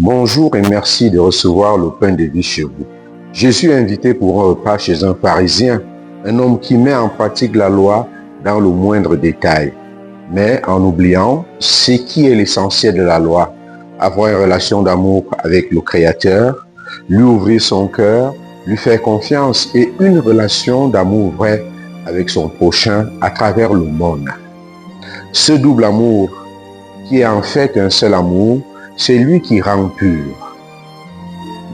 Bonjour et merci de recevoir le pain de vie chez vous. Jésus est invité pour un repas chez un pharisien, un homme qui met en pratique la loi dans le moindre détail, mais en oubliant ce qui est l'essentiel de la loi, avoir une relation d'amour avec le Créateur, lui ouvrir son cœur, lui faire confiance et une relation d'amour vrai avec son prochain à travers le monde. Ce double amour, qui est en fait un seul amour, c'est lui qui rend pur.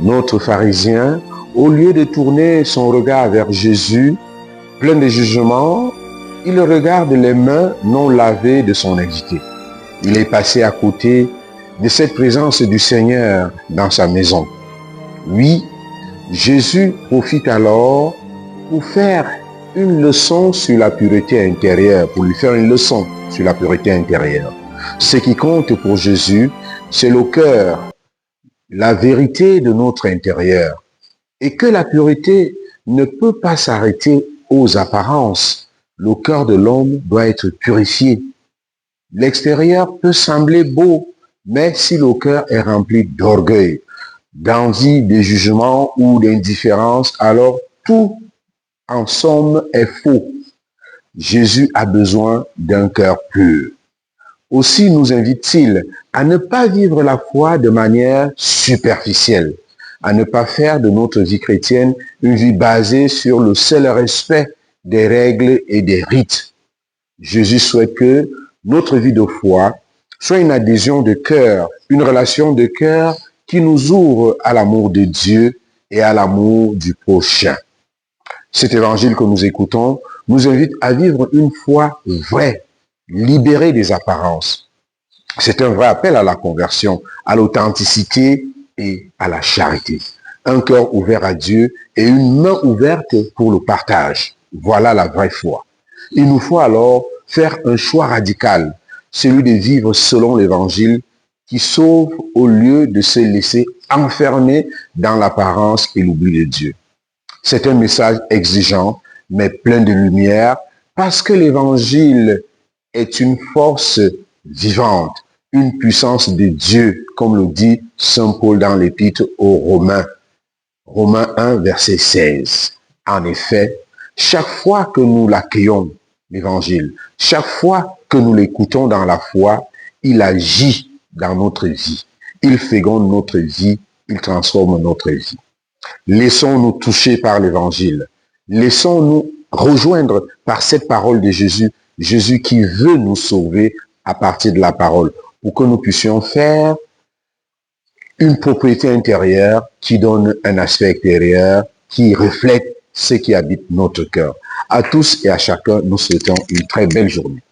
Notre pharisien, au lieu de tourner son regard vers Jésus, plein de jugement, il regarde les mains non lavées de son invité. Il est passé à côté de cette présence du Seigneur dans sa maison. Oui, Jésus profite alors pour faire une leçon sur la pureté intérieure, pour lui faire une leçon sur la pureté intérieure. Ce qui compte pour Jésus, c'est le cœur, la vérité de notre intérieur. Et que la pureté ne peut pas s'arrêter aux apparences. Le cœur de l'homme doit être purifié. L'extérieur peut sembler beau, mais si le cœur est rempli d'orgueil, d'envie, de jugement ou d'indifférence, alors tout, en somme, est faux. Jésus a besoin d'un cœur pur. Aussi nous invite-t-il à ne pas vivre la foi de manière superficielle, à ne pas faire de notre vie chrétienne une vie basée sur le seul respect des règles et des rites. Jésus souhaite que notre vie de foi soit une adhésion de cœur, une relation de cœur qui nous ouvre à l'amour de Dieu et à l'amour du prochain. Cet évangile que nous écoutons nous invite à vivre une foi vraie, libérée des apparences. C'est un vrai appel à la conversion, à l'authenticité et à la charité. Un cœur ouvert à Dieu et une main ouverte pour le partage. Voilà la vraie foi. Il nous faut alors faire un choix radical, celui de vivre selon l'évangile qui sauve au lieu de se laisser enfermer dans l'apparence et l'oubli de Dieu. C'est un message exigeant, mais plein de lumière, parce que l'évangile est une force vivante, une puissance de Dieu, comme le dit Saint Paul dans l'Épître aux Romains. Romains 1, verset 16. En effet, chaque fois que nous l'accueillons, l'évangile, chaque fois que nous l'écoutons dans la foi, il agit dans notre vie. Il féconde notre vie, il transforme notre vie. Laissons-nous toucher par l'évangile. Laissons-nous rejoindre par cette parole de Jésus, Jésus qui veut nous sauver à partir de la parole, pour que nous puissions faire une propriété intérieure qui donne un aspect extérieur, qui reflète ce qui habite notre cœur. À tous et à chacun, nous souhaitons une très belle journée.